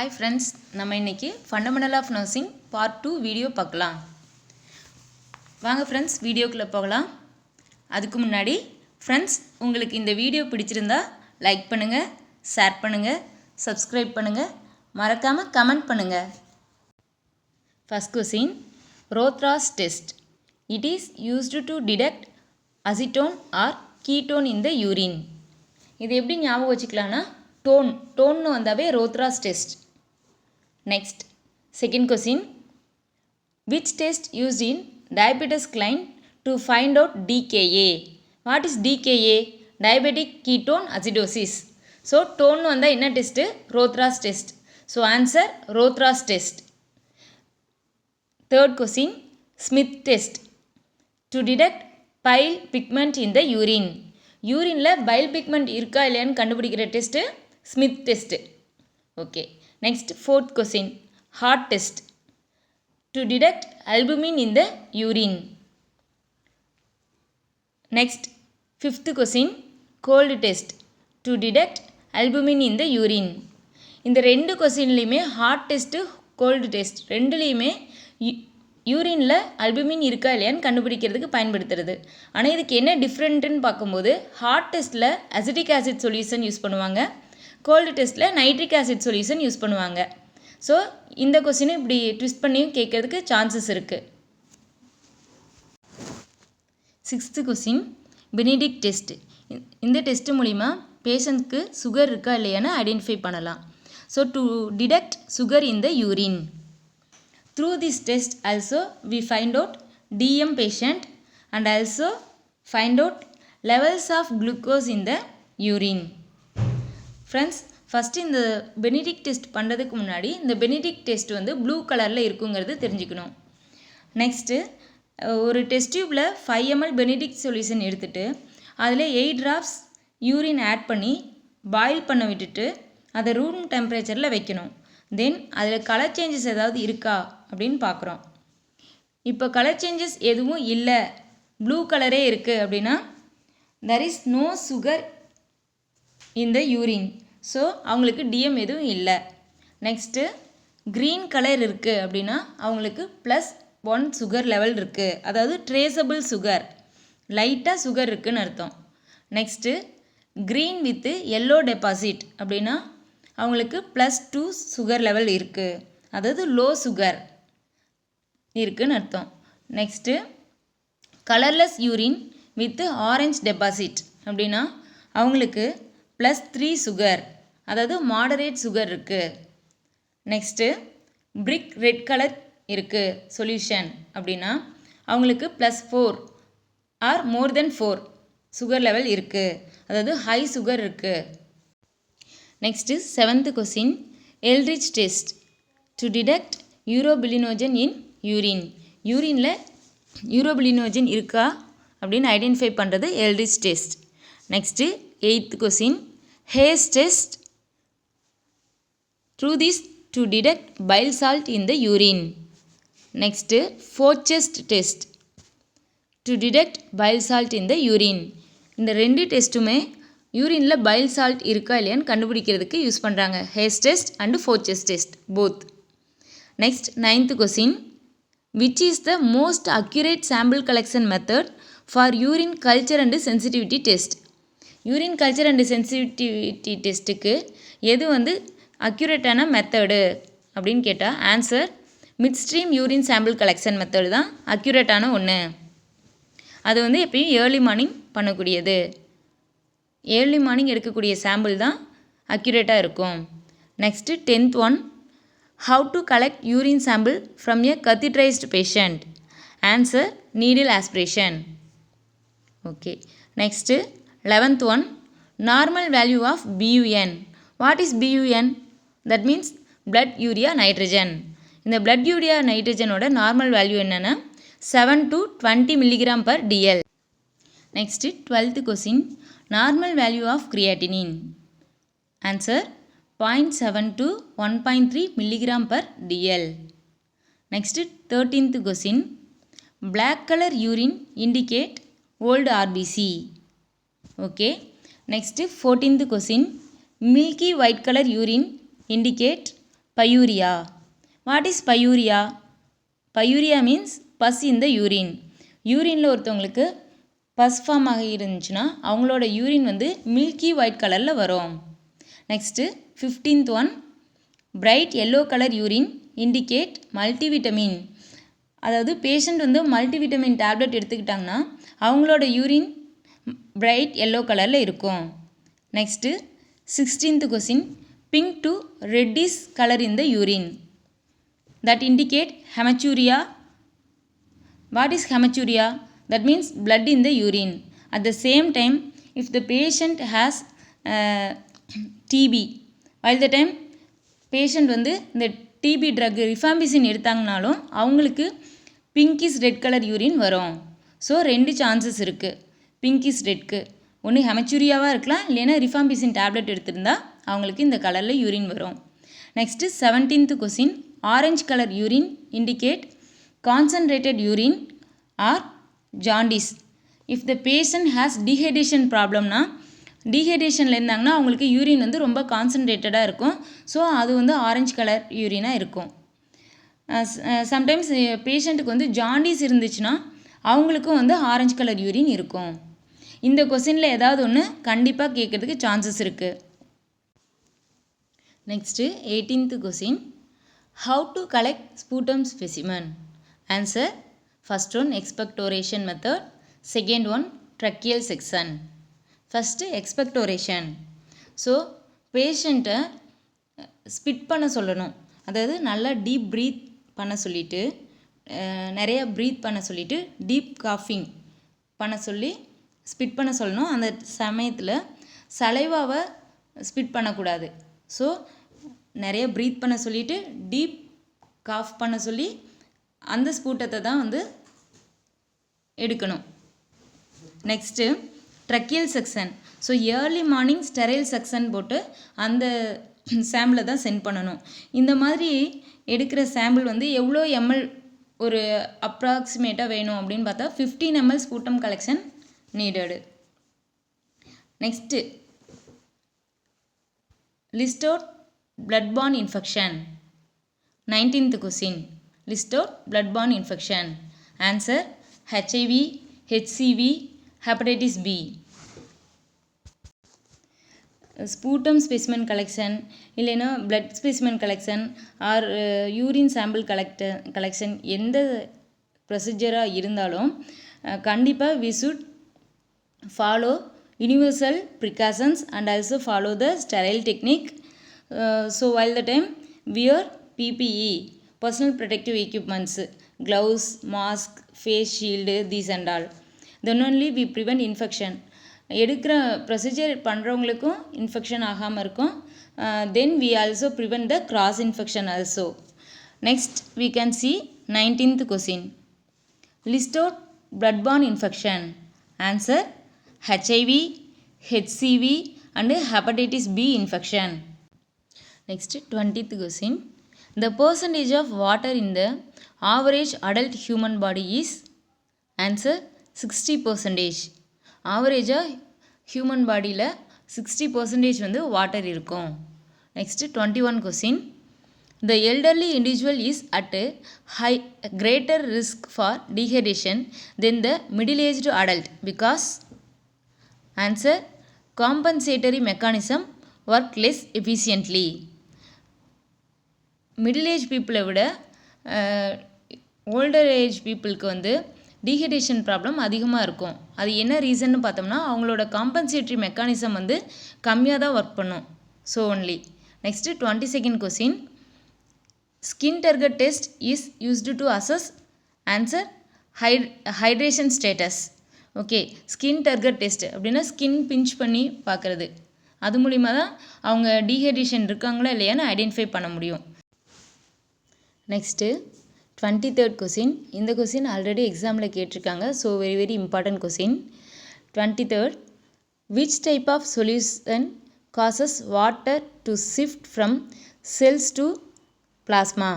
Hi friends, நம்ம இன்னைக்கு Fundamental of Nursing Part 2 video பார்க்கலாம். வாங்க friends வீடியோக்குள்ள போகலாம். அதுக்கு முன்னாடி friends உங்களுக்கு இந்த வீடியோ பிடிச்சிருந்தா லைக் பண்ணுங்க, ஷேர் பண்ணுங்க, Subscribe பண்ணுங்க, மறக்காம கமெண்ட் பண்ணுங்க. First question, Rothra's test. It is used to detect acetone or ketone in the urine. இது எப்படி ஞாபகம் வச்சுக்கலாம்னா டோன்னு வந்தாவே Rothera's test. Next second question, which test used in diabetes client to find out DKA? What is DKA? Diabetic ketone acidosis. So டோன்னு வந்தால் என்ன test? Rothera's test. So answer Rothera's test. Third question, Smith test to detect bile pigment in the urine. யூரினில் bile pigment இருக்கா இல்லையான்னு கண்டுபிடிக்கிற test Smith test. Okay. Next fourth question, Hart test to detect albumin in the urine. Next fifth question, cold test to detect albumin in the urine. இந்த ரெண்டு கொஸ்டின்லேயுமே heat test cold test ரெண்டுலேயுமே யூரினில் albumin இருக்கா இல்லையான்னு கண்டுபிடிக்கிறதுக்கு பயன்படுத்துறது. ஆனால் இதுக்கு என்ன டிஃப்ரெண்ட்டுன்னு பார்க்கும்போது ஹார்ட் டெஸ்ட்டில் அசிட்டிக் ஆசிட் சொல்யூஷன் யூஸ் பண்ணுவாங்க, கோல்டு டெஸ்ட்டில் நைட்ரிக் ஆசிட் சொல்யூஷன் யூஸ் பண்ணுவாங்க. ஸோ இந்த கொஸ்டினும் இப்படி ட்விஸ்ட் பண்ணியும் கேட்கறதுக்கு சான்சஸ் இருக்குது. Sixth question, Benedict test. இந்த டெஸ்ட் மூலிமா பேஷண்ட்க்கு சுகர் இருக்கா இல்லையான்னு ஐடென்டிஃபை பண்ணலாம். So to detect sugar in the urine. Through this test also we find out DM patient and also find out levels of glucose in the urine. Friends, first இந்த Benedict test பண்ணுறதுக்கு முன்னாடி இந்த Benedict test வந்து blue கலரில் இருக்குங்கிறது தெரிஞ்சுக்கணும். Next ஒரு test டியூப்பில் 5 ml Benedict solution எடுத்துகிட்டு அதில் 8 drops யூரின் ஆட் பண்ணி பாயில் பண்ண விட்டுட்டு அதை ரூம் டெம்பரேச்சரில் வைக்கணும். தென் அதில் கலர் சேஞ்சஸ் ஏதாவது இருக்கா அப்படின்னு பார்க்குறோம். இப்போ கலர் சேஞ்சஸ் எதுவும் இல்லை, ப்ளூ கலரே இருக்குது அப்படின்னா there is no sugar in the urine. So அவங்களுக்கு டிஎம் எதுவும் இல்லை. நெக்ஸ்ட்டு க்ரீன் கலர் இருக்குது அப்படின்னா அவங்களுக்கு +1 சுகர் லெவல் இருக்குது, அதாவது ட்ரேசபிள் சுகர், லைட்டாக சுகர் இருக்குதுன்னு அர்த்தம். Next green with yellow deposit அப்படின்னா அவங்களுக்கு +2 சுகர் லெவல் இருக்குது, அதாவது லோ சுகர் இருக்குதுன்னு அர்த்தம். Next colourless urine with orange deposit அப்படின்னா அவங்களுக்கு +3 சுகர், அதாவது மாடரேட் சுகர் இருக்குது. நெக்ஸ்ட்டு பிரிக் ரெட் கலர் இருக்குது சொல்யூஷன் அப்படின்னா அவங்களுக்கு +4 or more then 4 sugar level இருக்குது, அதாவது ஹை சுகர் இருக்குது. Next seventh question, Ehrlich test to detect urobilinogen in urine. யூரினில் யூரோபிலினோஜன் இருக்கா அப்படின்னு ஐடென்டிஃபை பண்ணுறது Ehrlich test. Next eighth question, Hay's test through this to detect bile salt in the urine. Next Fouchet's test to detect bile salt in the urine. இந்த ரெண்டு டெஸ்ட்டுமே யூரினில் file salt இருக்கா இல்லையான்னு கண்டுபிடிக்கிறதுக்கு use பண்ணுறாங்க, Hay's test and Fouchet's test both. Next ninth question, which is the most accurate sample collection method for urine culture and sensitivity test. Urine culture and sensitivity டெஸ்ட்டுக்கு எது வந்து அக்யூரேட்டான மெத்தடு அப்படின்னு கேட்டால் answer midstream urine sample collection method தான் அக்யூரேட்டான ஒன்று. அது வந்து எப்பயும் ஏர்லி மார்னிங் பண்ணக்கூடியது. ஏர்லி மார்னிங் எடுக்கக்கூடிய சாம்பிள் தான் அக்யூரேட்டாக இருக்கும். Next 10th one, how to collect urine sample from a கத்தீட்ரைஸ்டு patient. Answer needle aspiration. Okay. Next 11th one, normal value of BUN. What is BUN? That means blood urea nitrogen. இந்த blood urea நைட்ரஜனோட normal value என்னென்னா 7 to 20 mg/dl. Next 12th question, normal value of creatinine. Answer 0.7 to 1.3 mg/dl. Next 13th question, black colour urine indicate old RBC. Okay. Next 14th question, milky white colour urine indicate pyuria. What is pyuria? Pyuria means pus in the urine. யூரினில் ஒருத்தவங்களுக்கு bus form ஆகி இருந்துச்சுன்னா அவங்களோட urine வந்து milky white கலரில் வரும். Next 15th one, bright yellow colour urine indicate multivitamin. அதாவது patient வந்து multivitamin tablet எடுத்துக்கிட்டாங்கன்னா அவங்களோட யூரின் பிரைட் எல்லோ கலரில் இருக்கும். Next 16th question, pink to reddish color in the urine that indicate hematuria. What is hematuria? That means blood in the urine. At the same time, if the patient has TB, while the time patient வந்து இந்த TB drug rifampicin எடுத்தாங்கனாலும் அவங்களுக்கு pinkish red colour urine வரும். So 2 chances இருக்குது pinkish ரெட்க்கு. ஒன்று ஹெமச்சூரியாவாக இருக்கலாம், இல்லைன்னா rifampicin tablet எடுத்திருந்தா அவங்களுக்கு இந்த கலரில் யூரின் வரும். Next 17th question, orange colour urine indicate concentrated urine or jaundice. If the patient has dehydration ப்ராப்ளம்னா, டீஹைட்ரேஷனில் இருந்தாங்கன்னா அவங்களுக்கு யூரின் வந்து ரொம்ப கான்சன்ட்ரேட்டடாக இருக்கும். ஸோ அது வந்து ஆரஞ்சு கலர் யூரினாக இருக்கும். சம்டைம்ஸ் பேஷண்ட்டுக்கு வந்து ஜாண்டிஸ் இருந்துச்சுன்னா அவங்களுக்கும் வந்து ஆரஞ்சு கலர் யூரின் இருக்கும். இந்த கொஸ்டினில் ஏதாவது ஒன்று கண்டிப்பாக கேட்குறதுக்கு சான்சஸ் இருக்குது. Next 18th question, how to collect sputum specimen. Answer, first one expectoration method, second one tracheal section. First expectoration. So பேஷண்ட்டை ஸ்பிட் பண்ண சொல்லணும், அதாவது நல்லா டீப் ப்ரீத் பண்ண சொல்லிவிட்டு, நிறையா ப்ரீத் பண்ண சொல்லிவிட்டு டீப் காஃபிங் பண்ண சொல்லி ஸ்பிட் பண்ண சொல்லணும். அந்த சமயத்தில் சலைவாவை ஸ்பிட் பண்ணக்கூடாது. ஸோ நிறைய ப்ரீத் பண்ண சொல்லிவிட்டு டீப் காஃப் பண்ண சொல்லி அந்த ஸ்பூட்டத்தை தான் வந்து எடுக்கணும். Next tracheal section. So early morning sterile section போட்டு அந்த சாம்பிளை தான் சென்ட் பண்ணணும். இந்த மாதிரி எடுக்கிற சாம்பிள் வந்து எவ்வளோ எம்எல் ஒரு அப்ராக்சிமேட்டாக வேணும் அப்படின்னு பார்த்தா 15 ml sputum collection நீடடு. Next list out blood-borne infection. 19th question, list out blood-borne infection. Answer, HIV, HCV, hepatitis B. Sputum specimen collection இல்லைன்னா blood specimen collection or urine sample collection எந்த ப்ரொசீஜராக இருந்தாலும் கண்டிப்பாக we should follow universal precautions and also follow the sterile technique. So while the time wear PPE, personal protective equipments, gloves, mask, face shield, these and all. Then only we prevent infection. எடுக்கிற procedure பண்ணுறவங்களுக்கும் infection ஆகாமல் இருக்கும். தென் we also prevent the cross infection also. Next we can see 19th question. List out blood-borne infection. Answer, HIV, HCV and hepatitis B infection. Next 20th question. The percentage of water in the average adult human body is. Answer, 60%. ஆவரேஜாக human பாடியில் 60% வந்து water இருக்கும். Next 21 question. The elderly individual is at a greater risk for dehydration than the middle-aged adult because. Answer, compensatory mechanism work less efficiently. Middle age பீப்புளை விட older age பீப்புளுக்கு வந்து dehydration problem அதிகமாக இருக்கும். அது என்ன ரீசன்னு பார்த்தோம்னா அவங்களோட காம்பன்சேட்டரி மெக்கானிசம் வந்து கம்மியாக தான் ஒர்க் பண்ணும். So only. Next 22nd question. Skin turgor test is used to assess. Answer, hydration status. Okay, skin turgor test அப்படின்னா ஸ்கின் பிஞ்ச் பண்ணி பார்க்குறது. அது மூலிமா தான் அவங்க டீஹைட்ரேஷன் இருக்காங்களா இல்லையான்னு ஐடென்டிஃபை பண்ண முடியும். Next 23rd question. இந்த கொஸ்டின் ஆல்ரெடி எக்ஸாமில் கேட்டிருக்காங்க. So very very important question. 23rd, which type of solution causes water to shift from cells to plasma?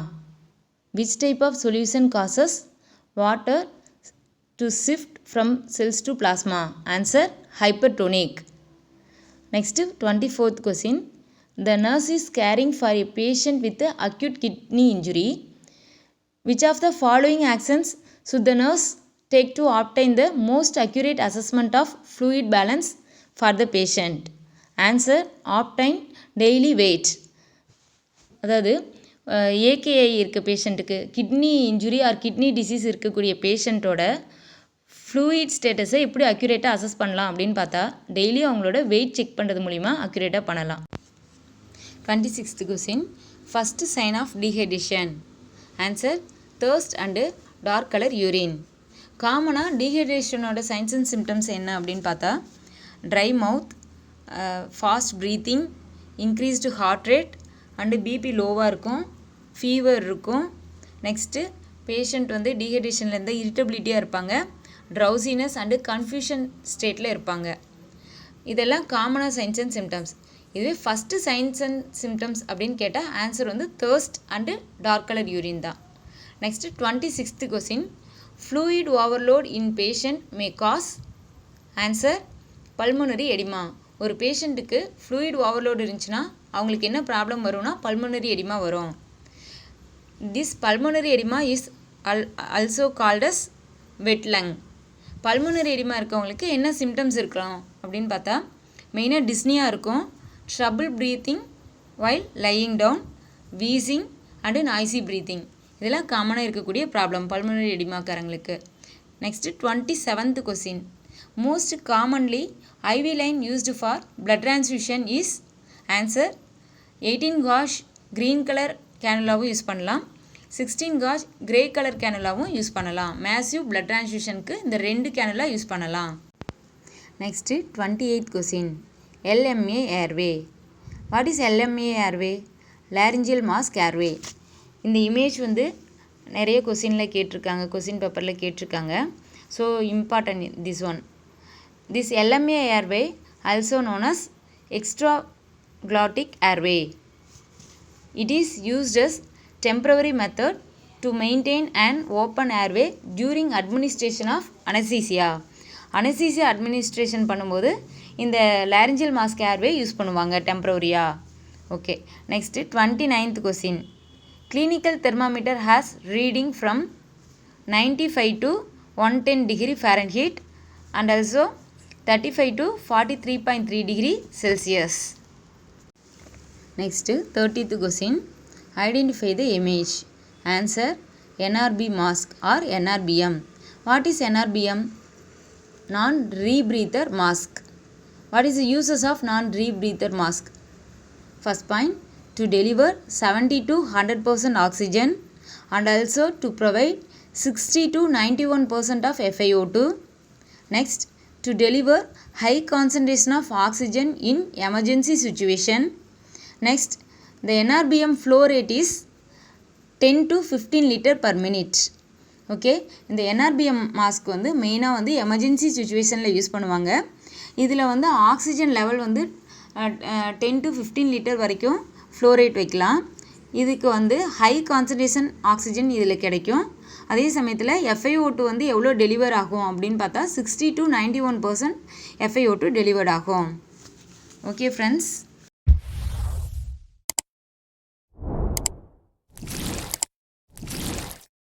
Which type of solution causes water to shift from cells to plasma? Answer, hypertonic. Next 24th question. the nurse is caring for a patient with acute kidney injury. Which of the following actions should the nurse take to obtain the most accurate assessment of fluid balance for the patient? Answer: obtain daily weight. அதாவது ஏகேஐ இருக்க பேஷண்ட்டுக்கு kidney injury R kidney disease இருக்கக்கூடிய பேஷண்ட்டோட fluid ஸ்டேட்டஸை எப்படி அக்யூரேட்டாக assess பண்ணலாம் அப்படின்னு பார்த்தா டெய்லியும் அவங்களோட வெயிட் செக் பண்ணுறது மூலிமா அக்யூரேட்டாக பண்ணலாம். 26th question. First sign of dehydration. Answer: thirst and dark color urine. காமனாக டீஹைட்ரேஷனோட சைன்ஸ் அண்ட் சிம்டம்ஸ் என்ன அப்படின்னு பார்த்தா dry mouth, fast breathing, increased heart rate and BP லோவாக இருக்கும், ஃபீவர் இருக்கும். நெக்ஸ்ட்டு பேஷண்ட் வந்து டீஹைட்ரேஷன்லேருந்து இரிட்டபிலிட்டியாக இருப்பாங்க, ட்ரௌசினஸ் அண்டு கன்ஃபியூஷன் ஸ்டேட்டில் இருப்பாங்க. இதெல்லாம் காமனாக சைன்ஸ் அண்ட் சிம்டம்ஸ். இதுவே ஃபஸ்ட்டு சைன்ஸ் அண்ட் சிம்டம்ஸ் அப்படின்னு கேட்டால் ஆன்சர் வந்து thirst and dark colour urine தான். Next 26th question. Fluid overload in patient may cause. Answer: pulmonary oedema. ஒரு பேஷண்ட்டுக்கு ஃப்ளூயிட் ஓவர்லோடு இருந்துச்சுன்னா அவங்களுக்கு என்ன ப்ராப்ளம் வரும்னா பல்மோனரி எடிமா வரும். This pulmonary oedema is also called as wet lung. Pulmonary oedema இருக்கவங்களுக்கு என்ன சிம்டம்ஸ் இருக்கலாம் அப்படின்னு பார்த்தா மெயினாக டிஸ்னியாக இருக்கும், trouble breathing while lying down, wheezing and noisy breathing. இதெல்லாம் காமனாக இருக்கக்கூடிய ப்ராப்ளம் பல்மோனரி எடிமாக்காரங்களுக்கு. Next 27th question. Most commonly IV line used for blood transfusion is. Answer: 18 gauge green colour கேனுலாவும் யூஸ் பண்ணலாம், 16 gauge கிரே கலர் கேனுலாவும் use பண்ணலாம். Massive blood transfusionக்கு இந்த 2 கேனுலா யூஸ் பண்ணலாம். Next 28th question. LMA airway. What is LMA airway? Laryngeal mask airway. இந்த image வந்து நிறைய கொஸ்டினில் கேட்டிருக்காங்க, கொஸ்டின் பேப்பரில் கேட்டிருக்காங்க. So important this one. This LMA airway also known as extraglottic airway. It is used as temporary method to maintain an open airway during administration of anesthesia. Anaesthesia administration பண்ணும்போது இந்த laryngeal mask airway use பண்ணுவாங்க டெம்பரரியாக. Okay. Next 29th question. Clinical thermometer has reading from 95 to 110 degree Fahrenheit and also 35 to 43.3 degree Celsius. Next 30th question. Identify the image. Answer: NRB mask or NRBM. What is NRBM? Non-rebreather mask. What is the uses of non-rebreather mask? First point, to deliver 70 to 100% oxygen and also to provide 60 to 91% of FiO2. Next, to deliver high concentration of oxygen in emergency situation. Next, the NRBM flow rate is 10 to 15 liter per minute. Okay. இந்த NRBM mask வந்து மெயினாக வந்து emergency சுச்சுவேஷனில் use பண்ணுவாங்க. இதில் வந்து oxygen level வந்து 10 to 15 litre வரைக்கும் ஃப்ளோ ரேட் வைக்கலாம். இதுக்கு வந்து ஹை கான்சன்ட்ரேஷன் ஆக்சிஜன் இதில் கிடைக்கும். அதே சமயத்தில் FiO2 வந்து எவ்வளோ டெலிவர் ஆகும் அப்படின்னு பார்த்தா 60 to 91% FiO2 டெலிவர்ட் ஆகும். Okay friends.